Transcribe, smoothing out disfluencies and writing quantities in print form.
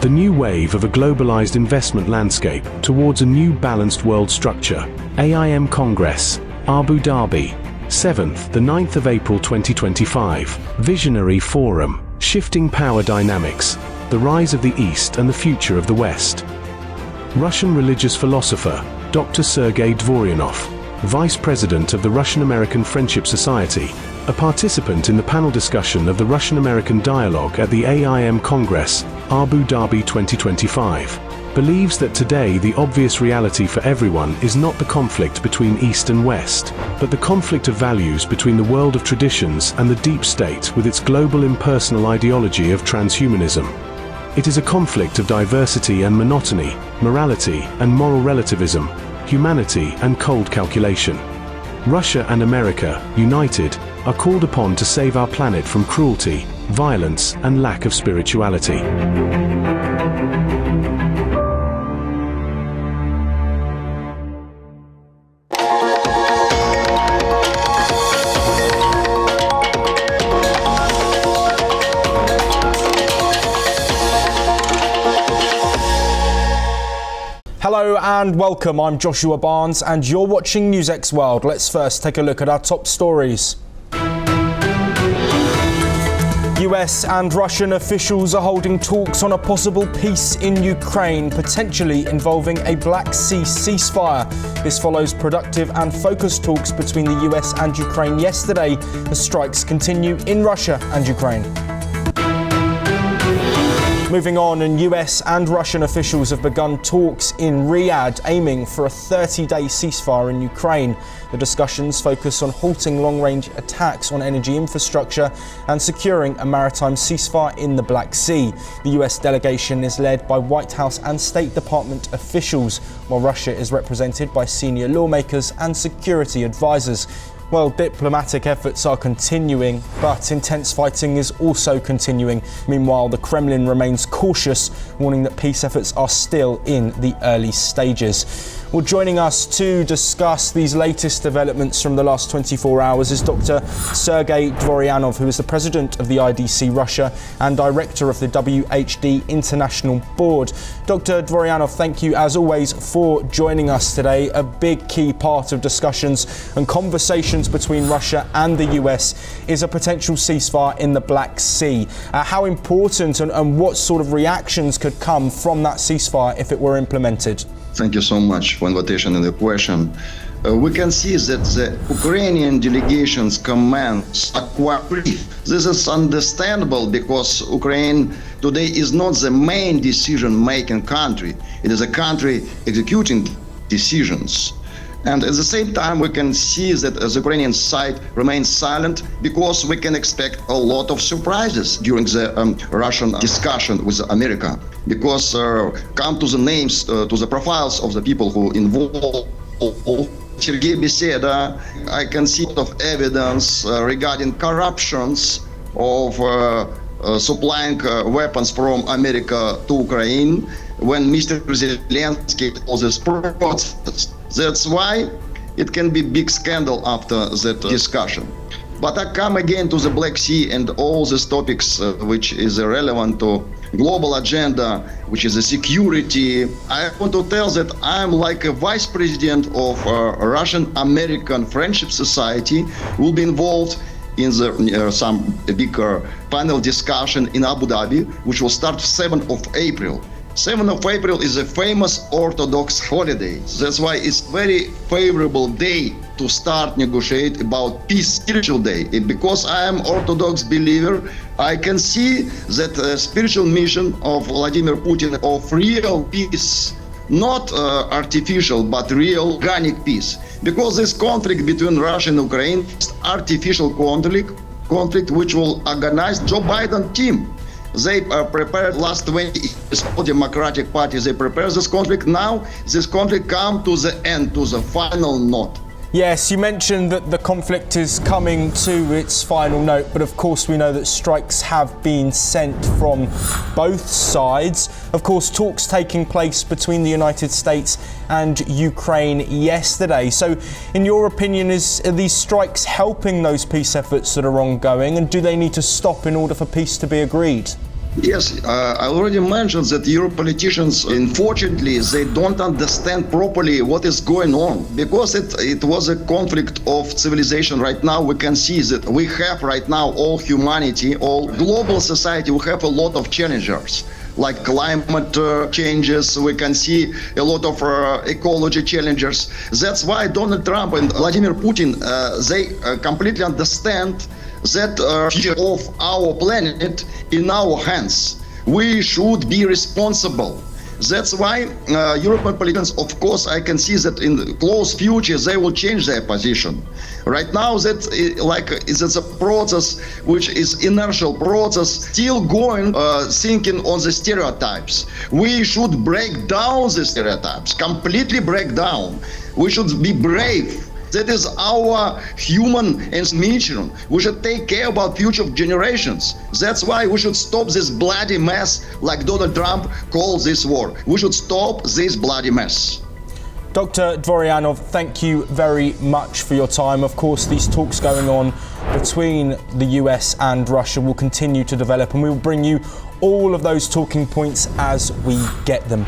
the new wave of a globalized investment landscape towards a new balanced world structure. AIM Congress, Abu Dhabi, 7th to 9th of April 2025. Visionary Forum, Shifting Power Dynamics, the Rise of the East and the Future of the West. Russian religious philosopher, Dr. Sergei Dvorianov, Vice President of the Russian-American Friendship Society, a participant in the panel discussion of the Russian-American Dialogue at the AIM Congress, Abu Dhabi 2025, believes that today the obvious reality for everyone is not the conflict between East and West, but the conflict of values between the world of traditions and the deep state with its global impersonal ideology of transhumanism. It is a conflict of diversity and monotony, morality and moral relativism, humanity and cold calculation. Russia and America, united, are called upon to save our planet from cruelty, violence and lack of spirituality. Hello and welcome, I'm Joshua Barnes and you're watching NewsX World. Let's first take a look at our top stories. US and Russian officials are holding talks on a possible peace in Ukraine, potentially involving a Black Sea ceasefire. This follows productive and focused talks between the US and Ukraine yesterday as strikes continue in Russia and Ukraine. Moving on, and US and Russian officials have begun talks in Riyadh aiming for a 30-day ceasefire in Ukraine. The discussions focus on halting long-range attacks on energy infrastructure and securing a maritime ceasefire in the Black Sea. The US delegation is led by White House and State Department officials, while Russia is represented by senior lawmakers and security advisors. Well, diplomatic efforts are continuing, but intense fighting is also continuing. Meanwhile, the Kremlin remains cautious, warning that peace efforts are still in the early stages. Well, joining us to discuss these latest developments from the last 24 hours is Dr. Sergei Dvorianov, who is the president of the IDC Russia and director of the WHD International Board. Dr. Dvorianov, thank you as always for joining us today. A big key part of discussions and conversations between Russia and the US is a potential ceasefire in the Black Sea. How important and what sort of reactions could come from that ceasefire if it were implemented? Thank you so much for the invitation and the question. We can see that the Ukrainian delegation's comments are quite brief. This is understandable because Ukraine today is not the main decision-making country. It is a country executing decisions. And at the same time, we can see that the Ukrainian side remains silent because we can expect a lot of surprises during the Russian discussion with America. Because come to the names, to the profiles of the people who involved. Sergei Beseda, I can see a lot of evidence regarding corruptions of supplying weapons from America to Ukraine when Mr. Zelensky was this process. That's why it can be big scandal after that discussion. But I come again to the Black Sea and all these topics which is relevant to global agenda, which is the security. I want to tell that I'm like a vice president of Russian-American Friendship Society, will be involved in the some bigger panel discussion in Abu Dhabi, which will start 7th of April. 7th of April is a famous Orthodox holiday. That's why it's very favorable day to start negotiate about peace, spiritual day. And because I am Orthodox believer, I can see that spiritual mission of Vladimir Putin of real peace, not artificial, but real organic peace. Because this conflict between Russia and Ukraine is artificial conflict which will organize Joe Biden team. They prepared last 20 years for Democratic Party. They prepared this conflict. Now this conflict come to the end, to the final note. Yes, you mentioned that the conflict is coming to its final note, but of course we know that strikes have been sent from both sides. Of course, talks taking place between the United States and Ukraine yesterday. So, in your opinion, are these strikes helping those peace efforts that are ongoing, and do they need to stop in order for peace to be agreed? Yes, I already mentioned that Europe politicians, unfortunately, they don't understand properly what is going on because it was a conflict of civilization. Right now, we can see that we have right now all humanity, all global society, we have a lot of challengers like climate changes. We can see a lot of ecology challenges. That's why Donald Trump and Vladimir Putin, they completely understand that future of our planet in our hands. We should be responsible. That's why European politicians, of course, I can see that in the close future they will change their position. Right now, that's a process which is inertial process, still going, thinking on the stereotypes. We should break down the stereotypes, completely break down. We should be brave. That is our human nature. We should take care about future generations. That's why we should stop this bloody mess, like Donald Trump calls this war. We should stop this bloody mess. Dr. Dvorianov, thank you very much for your time. Of course, these talks going on between the US and Russia will continue to develop, and we will bring you all of those talking points as we get them.